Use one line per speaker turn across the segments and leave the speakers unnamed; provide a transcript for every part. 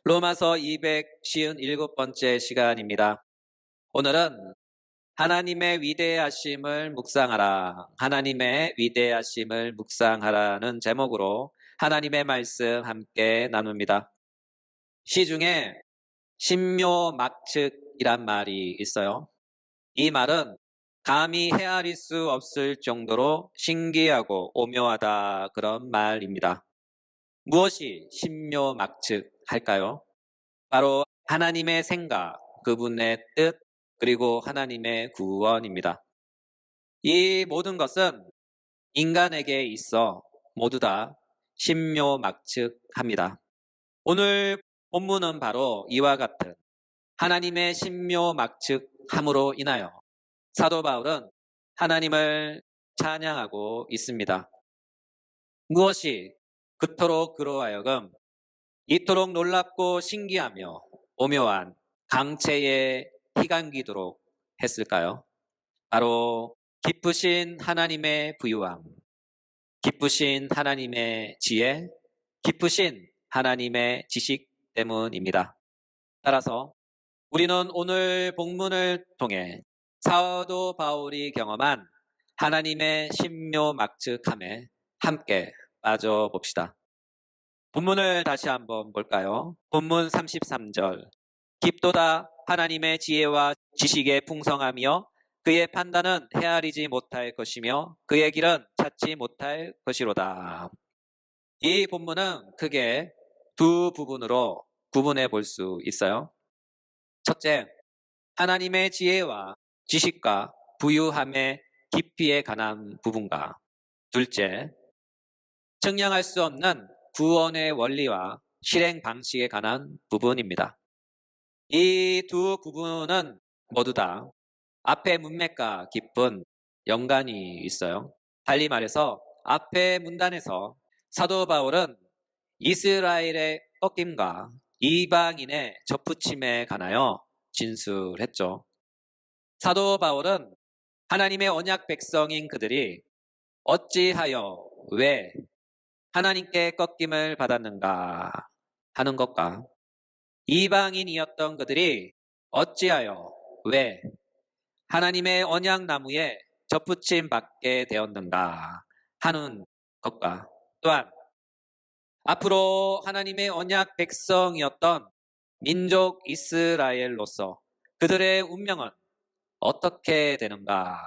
로마서 257번째 시간입니다. 오늘은 하나님의 위대하심을 묵상하라, 하나님의 위대하심을 묵상하라는 제목으로 하나님의 말씀 함께 나눕니다. 시중에 신묘막측이란 말이 있어요. 이 말은 감히 헤아릴 수 없을 정도로 신기하고 오묘하다 그런 말입니다. 무엇이 신묘막측할까요? 바로 하나님의 생각, 그분의 뜻, 그리고 하나님의 구원입니다. 이 모든 것은 인간에게 있어 모두 다 신묘막측합니다. 오늘 본문은 바로 이와 같은 하나님의 신묘막측함으로 인하여 사도 바울은 하나님을 찬양하고 있습니다. 무엇이 그토록 그로 하여금 이토록 놀랍고 신기하며 오묘한 강체에 희감기도록 했을까요? 바로 기쁘신 하나님의 부유함, 기쁘신 하나님의 지혜, 기쁘신 하나님의 지식 때문입니다. 따라서 우리는 오늘 본문을 통해 사도 바울이 경험한 하나님의 신묘막측함에 함께 빠져봅시다. 본문을 다시 한번 볼까요? 본문 33절. 깊도다 하나님의 지혜와 지식의 풍성함이여 그의 판단은 헤아리지 못할 것이며 그의 길은 찾지 못할 것이로다. 이 본문은 크게 두 부분으로 구분해 볼 수 있어요. 첫째, 하나님의 지혜와 지식과 부유함의 깊이에 관한 부분과 둘째, 측량할 수 없는 구원의 원리와 실행 방식에 관한 부분입니다. 이 두 부분은 모두 다 앞의 문맥과 깊은 연관이 있어요. 달리 말해서 앞의 문단에서 사도 바울은 이스라엘의 꺾임과 이방인의 접붙임에 관하여 진술했죠. 사도 바울은 하나님의 언약 백성인 그들이 어찌하여 왜 하나님께 꺾임을 받았는가 하는 것과 이방인이었던 그들이 어찌하여 왜 하나님의 언약나무에 접붙임 받게 되었는가 하는 것과 또한 앞으로 하나님의 언약 백성이었던 민족 이스라엘로서 그들의 운명은 어떻게 되는가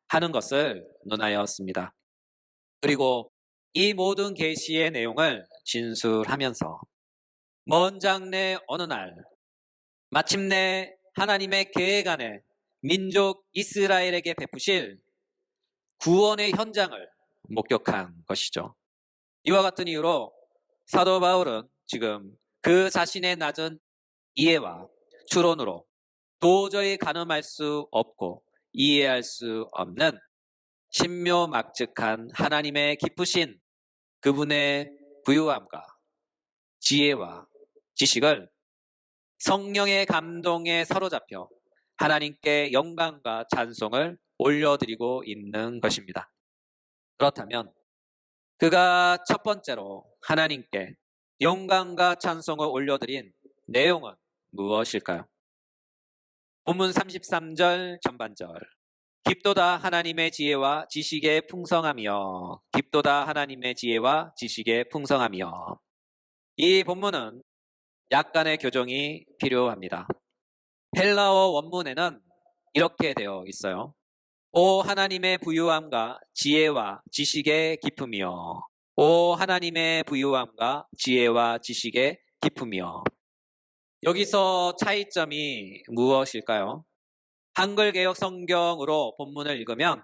하는 것을 논하였습니다. 그리고 이 모든 계시의 내용을 진술하면서 먼 장래 어느 날 마침내 하나님의 계획 안에 민족 이스라엘에게 베푸실 구원의 현장을 목격한 것이죠. 이와 같은 이유로 사도 바울은 지금 그 자신의 낮은 이해와 추론으로 도저히 가늠할 수 없고 이해할 수 없는 신묘막측한 하나님의 깊으신 그분의 부유함과 지혜와 지식을 성령의 감동에 사로잡혀 하나님께 영광과 찬송을 올려드리고 있는 것입니다. 그렇다면 그가 첫 번째로 하나님께 영광과 찬송을 올려드린 내용은 무엇일까요? 본문 33절 전반절. 깊도다 하나님의 지혜와 지식의 풍성함이여. 깊도다 하나님의 지혜와 지식의 풍성함이여. 이 본문은 약간의 교정이 필요합니다. 헬라어 원문에는 이렇게 되어 있어요. 오 하나님의 부유함과 지혜와 지식의 깊음이여. 오 하나님의 부유함과 지혜와 지식의 깊음이여. 여기서 차이점이 무엇일까요? 한글 개역 성경으로 본문을 읽으면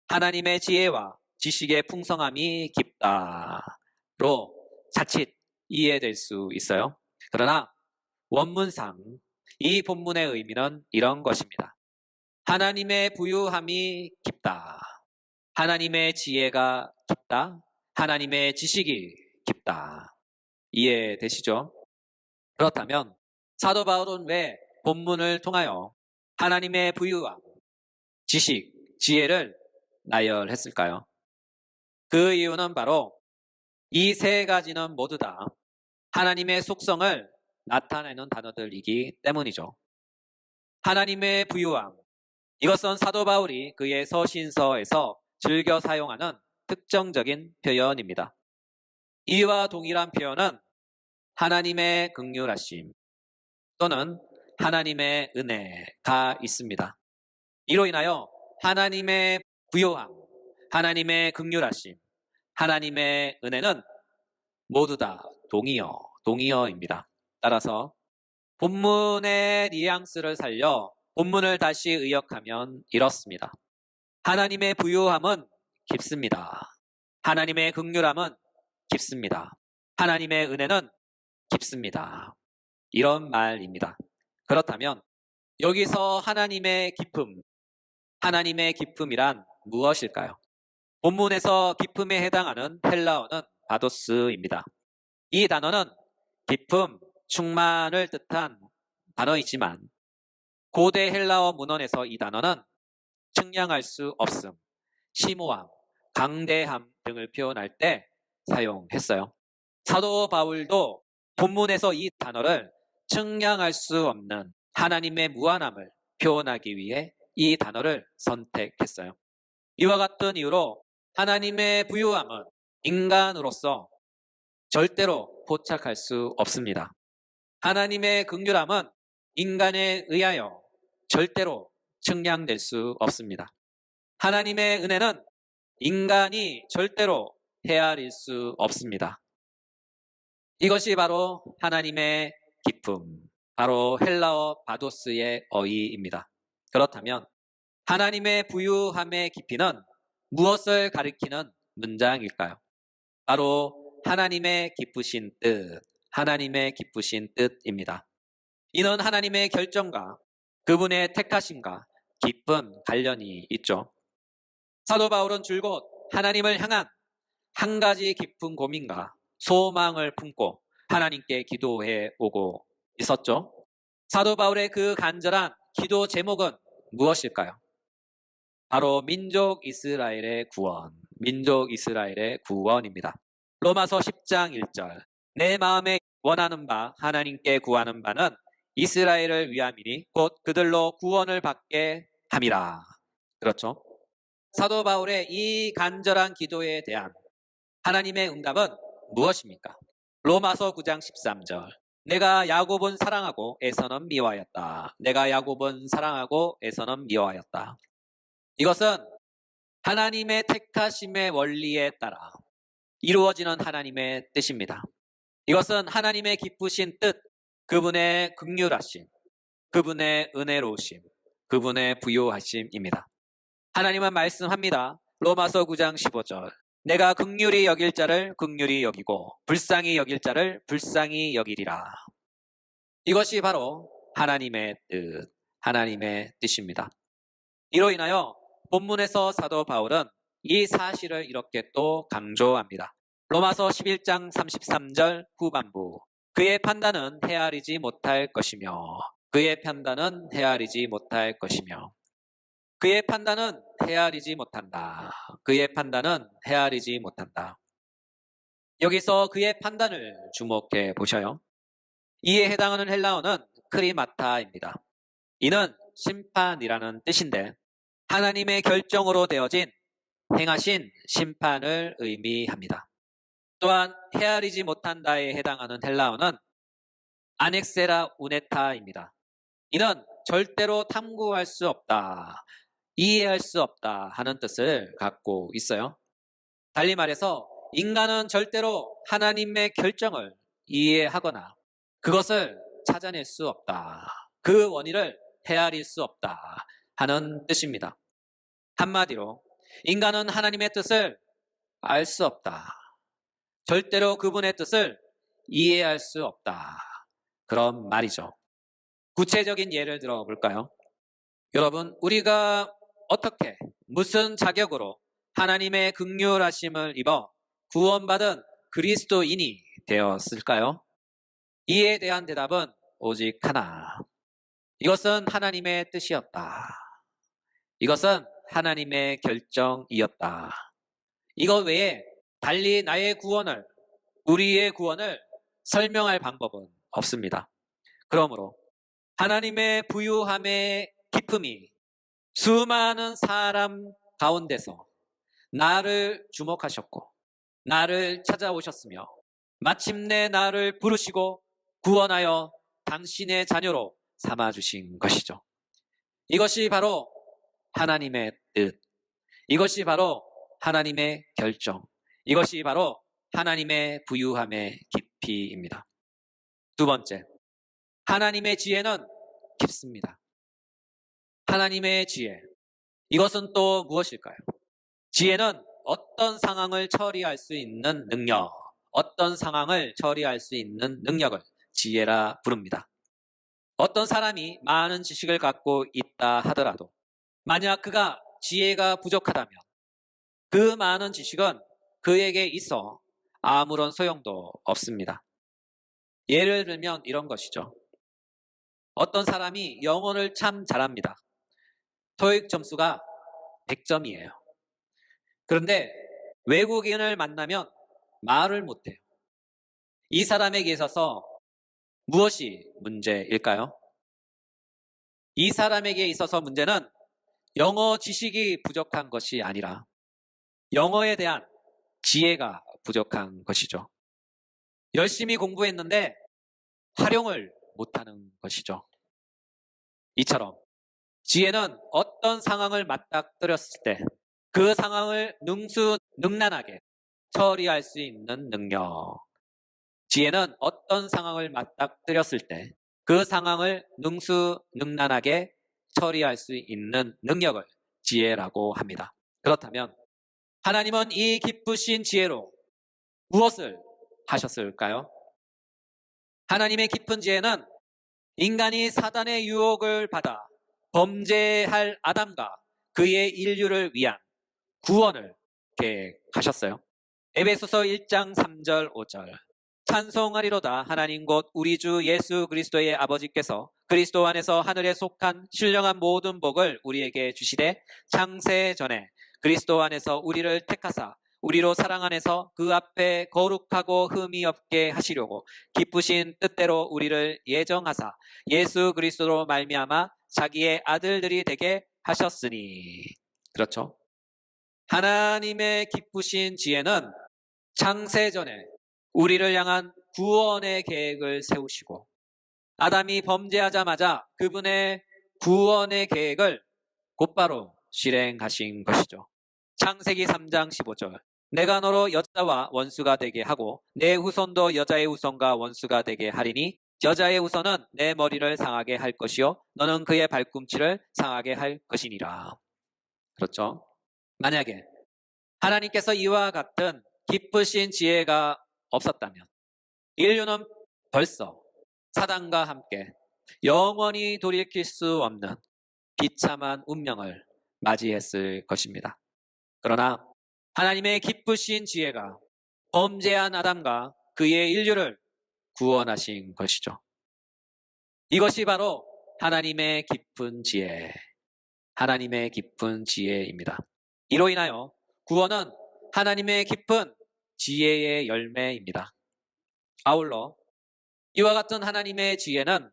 하나님의 지혜와 지식의 풍성함이 깊다로 자칫 이해될 수 있어요. 그러나 원문상 이 본문의 의미는 이런 것입니다. 하나님의 부유함이 깊다. 하나님의 지혜가 깊다. 하나님의 지식이 깊다. 이해되시죠? 그렇다면 사도 바울은 왜 본문을 통하여 하나님의 부유함, 지식, 지혜를 나열했을까요? 그 이유는 바로 이 세 가지는 모두 다 하나님의 속성을 나타내는 단어들이기 때문이죠. 하나님의 부유함. 이것은 사도 바울이 그의 서신서에서 즐겨 사용하는 특정적인 표현입니다. 이와 동일한 표현은 하나님의 긍휼하심 또는 하나님의 은혜가 있습니다. 이로 인하여 하나님의 부요함, 하나님의 긍휼하심, 하나님의 은혜는 모두 다 동의어입니다. 따라서 본문의 뉘앙스를 살려 본문을 다시 의역하면 이렇습니다. 하나님의 부요함은 깊습니다. 하나님의 긍휼함은 깊습니다. 하나님의 은혜는 깊습니다. 이런 말입니다. 그렇다면 여기서 하나님의 기쁨, 하나님의 기쁨이란 무엇일까요? 본문에서 기쁨에 해당하는 헬라어는 바도스입니다. 이 단어는 기쁨, 충만을 뜻한 단어이지만 고대 헬라어 문헌에서 이 단어는 측량할 수 없음, 심오함, 강대함 등을 표현할 때 사용했어요. 사도 바울도 본문에서 이 단어를 측량할 수 없는 하나님의 무한함을 표현하기 위해 이 단어를 선택했어요. 이와 같은 이유로 하나님의 부유함은 인간으로서 절대로 포착할 수 없습니다. 하나님의 긍휼함은 인간에 의하여 절대로 측량될 수 없습니다. 하나님의 은혜는 인간이 절대로 헤아릴 수 없습니다. 이것이 바로 하나님의 기쁨, 바로 헬라어 바도스의 어휘입니다. 그렇다면 하나님의 부유함의 깊이는 무엇을 가리키는 문장일까요? 바로 하나님의 기쁘신 뜻, 하나님의 기쁘신 뜻입니다. 이는 하나님의 결정과 그분의 택하심과 깊은 관련이 있죠. 사도 바울은 줄곧 하나님을 향한 한 가지 깊은 고민과 소망을 품고 하나님께 기도해 오고 있었죠. 사도 바울의 그 간절한 기도 제목은 무엇일까요? 바로 민족 이스라엘의 구원, 민족 이스라엘의 구원입니다. 로마서 10장 1절. 내 마음에 원하는 바 하나님께 구하는 바는 이스라엘을 위함이니 곧 그들로 구원을 받게 함이라. 그렇죠? 사도 바울의 이 간절한 기도에 대한 하나님의 응답은 무엇입니까? 로마서 9장 13절. 내가 야곱은 사랑하고 에서는 미워하였다. 내가 야곱은 사랑하고 에서는 미워하였다. 이것은 하나님의 택하심의 원리에 따라 이루어지는 하나님의 뜻입니다. 이것은 하나님의 기쁘신 뜻, 그분의 긍휼하심, 그분의 은혜로우심, 그분의 부요하심입니다. 하나님은 말씀합니다. 로마서 9장 15절. 내가 긍휼히 여길 자를 긍휼히 여기고 불쌍히 여길 자를 불쌍히 여기리라. 이것이 바로 하나님의 뜻, 하나님의 뜻입니다. 이로 인하여 본문에서 사도 바울은 이 사실을 이렇게 또 강조합니다. 로마서 11장 33절 후반부. 그의 판단은 헤아리지 못할 것이며 그의 판단은 헤아리지 못할 것이며 그의 판단은 헤아리지 못한다. 그의 판단은 헤아리지 못한다. 여기서 그의 판단을 주목해 보셔요. 이에 해당하는 헬라어는 크리마타입니다. 이는 심판이라는 뜻인데 하나님의 결정으로 되어진 행하신 심판을 의미합니다. 또한 헤아리지 못한다에 해당하는 헬라어는 아넥세라 우네타입니다. 이는 절대로 탐구할 수 없다, 이해할 수 없다 하는 뜻을 갖고 있어요. 달리 말해서 인간은 절대로 하나님의 결정을 이해하거나 그것을 찾아낼 수 없다, 그 원인을 헤아릴 수 없다 하는 뜻입니다. 한마디로 인간은 하나님의 뜻을 알 수 없다, 절대로 그분의 뜻을 이해할 수 없다, 그런 말이죠. 구체적인 예를 들어 볼까요? 여러분, 우리가 어떻게 무슨 자격으로 하나님의 긍휼하심을 입어 구원받은 그리스도인이 되었을까요? 이에 대한 대답은 오직 하나. 이것은 하나님의 뜻이었다. 이것은 하나님의 결정이었다. 이것 외에 달리 나의 구원을, 우리의 구원을 설명할 방법은 없습니다. 그러므로 하나님의 부유함의 기쁨이 수많은 사람 가운데서 나를 주목하셨고 나를 찾아오셨으며 마침내 나를 부르시고 구원하여 당신의 자녀로 삼아주신 것이죠. 이것이 바로 하나님의 뜻, 이것이 바로 하나님의 결정, 이것이 바로 하나님의 부유함의 깊이입니다. 두 번째, 하나님의 지혜는 깊습니다. 하나님의 지혜, 이것은 또 무엇일까요? 지혜는 어떤 상황을 처리할 수 있는 능력, 어떤 상황을 처리할 수 있는 능력을 지혜라 부릅니다. 어떤 사람이 많은 지식을 갖고 있다 하더라도 만약 그가 지혜가 부족하다면 그 많은 지식은 그에게 있어 아무런 소용도 없습니다. 예를 들면 이런 것이죠. 어떤 사람이 영어를 참 잘합니다. 토익 점수가 100점이에요. 그런데 외국인을 만나면 말을 못해요. 이 사람에게 있어서 무엇이 문제일까요? 이 사람에게 있어서 문제는 영어 지식이 부족한 것이 아니라 영어에 대한 지혜가 부족한 것이죠. 열심히 공부했는데 활용을 못하는 것이죠. 이처럼 지혜는 어떤 상황을 맞닥뜨렸을 때 그 상황을 능수능란하게 처리할 수 있는 능력. 지혜는 어떤 상황을 맞닥뜨렸을 때 그 상황을 능수능란하게 처리할 수 있는 능력을 지혜라고 합니다. 그렇다면 하나님은 이 기쁘신 지혜로 무엇을 하셨을까요? 하나님의 깊은 지혜는 인간이 사단의 유혹을 받아 범죄할 아담과 그의 인류를 위한 구원을 계획하셨어요. 에베소서 1장 3절 5절 찬송하리로다 하나님 곧 우리 주 예수 그리스도의 아버지께서 그리스도 안에서 하늘에 속한 신령한 모든 복을 우리에게 주시되 창세 전에 그리스도 안에서 우리를 택하사 우리로 사랑 안에서 그 앞에 거룩하고 흠이 없게 하시려고 기쁘신 뜻대로 우리를 예정하사 예수 그리스도로 말미암아 자기의 아들들이 되게 하셨으니. 그렇죠? 하나님의 기쁘신 지혜는 창세전에 우리를 향한 구원의 계획을 세우시고 아담이 범죄하자마자 그분의 구원의 계획을 곧바로 실행하신 것이죠. 창세기 3장 15절 내가 너로 여자와 원수가 되게 하고 내 후손도 여자의 후손과 원수가 되게 하리니 여자의 후손은 내 머리를 상하게 할 것이요 너는 그의 발꿈치를 상하게 할 것이니라. 그렇죠? 만약에 하나님께서 이와 같은 기쁘신 지혜가 없었다면 인류는 벌써 사단과 함께 영원히 돌이킬 수 없는 비참한 운명을 맞이했을 것입니다. 그러나 하나님의 기쁘신 지혜가 범죄한 아담과 그의 인류를 구원하신 것이죠. 이것이 바로 하나님의 깊은 지혜, 하나님의 깊은 지혜입니다. 이로 인하여 구원은 하나님의 깊은 지혜의 열매입니다. 아울러 이와 같은 하나님의 지혜는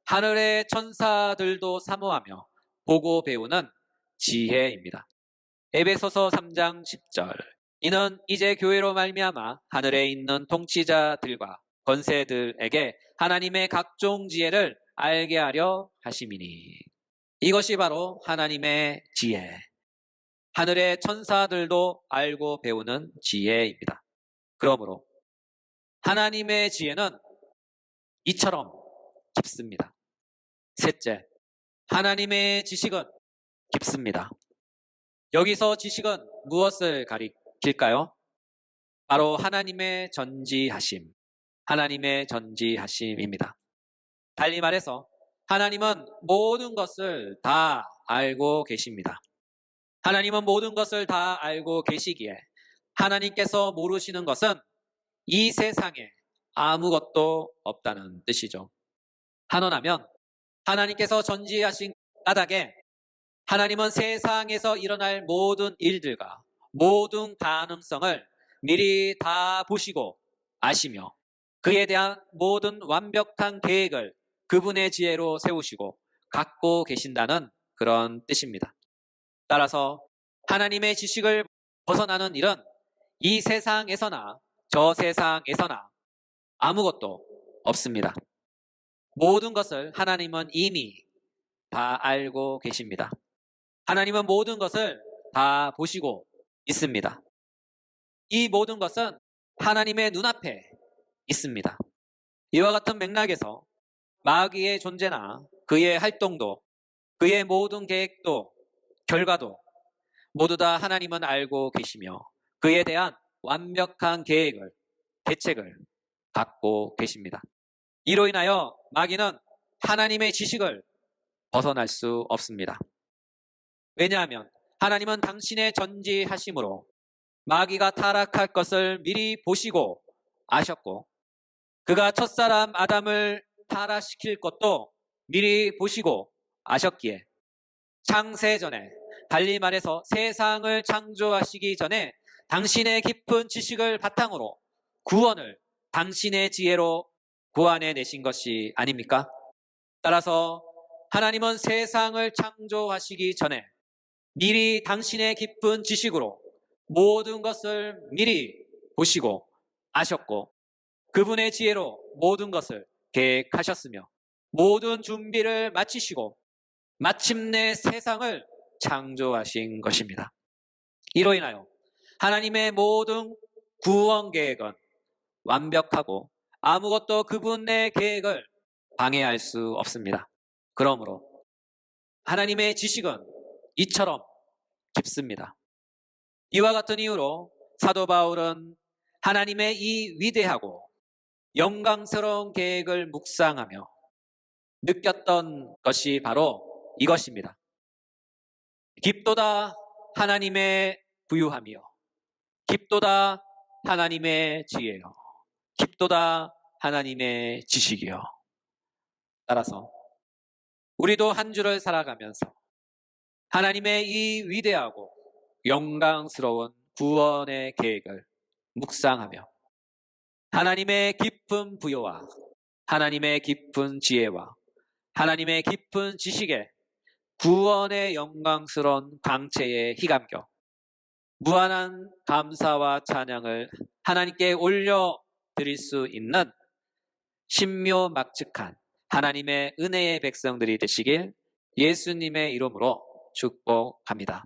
하늘의 천사들도 사모하며 보고 배우는 지혜입니다. 에베소서 3장 10절 이는 이제 교회로 말미암아 하늘에 있는 통치자들과 권세들에게 하나님의 각종 지혜를 알게 하려 하심이니. 이것이 바로 하나님의 지혜, 하늘의 천사들도 알고 배우는 지혜입니다. 그러므로 하나님의 지혜는 이처럼 깊습니다. 셋째, 하나님의 지식은 깊습니다. 여기서 지식은 무엇을 가리킬까요? 바로 하나님의 전지하심, 하나님의 전지하심입니다. 달리 말해서 하나님은 모든 것을 다 알고 계십니다. 하나님은 모든 것을 다 알고 계시기에 하나님께서 모르시는 것은 이 세상에 아무것도 없다는 뜻이죠. 한원하면 하나님께서 전지하신 까닭에 하나님은 세상에서 일어날 모든 일들과 모든 가능성을 미리 다 보시고 아시며 그에 대한 모든 완벽한 계획을 그분의 지혜로 세우시고 갖고 계신다는 그런 뜻입니다. 따라서 하나님의 지식을 벗어나는 일은 이 세상에서나 저 세상에서나 아무것도 없습니다. 모든 것을 하나님은 이미 다 알고 계십니다. 하나님은 모든 것을 다 보시고 있습니다. 이 모든 것은 하나님의 눈앞에 있습니다. 이와 같은 맥락에서 마귀의 존재나 그의 활동도 그의 모든 계획도 결과도 모두 다 하나님은 알고 계시며 그에 대한 완벽한 계획을 대책을 갖고 계십니다. 이로 인하여 마귀는 하나님의 지식을 벗어날 수 없습니다. 왜냐하면 하나님은 당신의 전지하심으로 마귀가 타락할 것을 미리 보시고 아셨고 그가 첫사람 아담을 타락시킬 것도 미리 보시고 아셨기에 창세 전에 달리 말해서 세상을 창조하시기 전에 당신의 깊은 지식을 바탕으로 구원을 당신의 지혜로 구안해 내신 것이 아닙니까? 따라서 하나님은 세상을 창조하시기 전에 미리 당신의 깊은 지식으로 모든 것을 미리 보시고 아셨고 그분의 지혜로 모든 것을 계획하셨으며 모든 준비를 마치시고 마침내 세상을 창조하신 것입니다. 이로 인하여 하나님의 모든 구원 계획은 완벽하고 아무것도 그분의 계획을 방해할 수 없습니다. 그러므로 하나님의 지식은 이처럼 깊습니다. 이와 같은 이유로 사도 바울은 하나님의 이 위대하고 영광스러운 계획을 묵상하며 느꼈던 것이 바로 이것입니다. 깊도다 하나님의 부유함이요 깊도다 하나님의 지혜요 깊도다 하나님의 지식이요. 따라서 우리도 한 주를 살아가면서 하나님의 이 위대하고 영광스러운 구원의 계획을 묵상하며 하나님의 깊은 부여와 하나님의 깊은 지혜와 하나님의 깊은 지식에 구원의 영광스러운 광채에 희감겨 무한한 감사와 찬양을 하나님께 올려드릴 수 있는 신묘막측한 하나님의 은혜의 백성들이 되시길 예수님의 이름으로 축복합니다.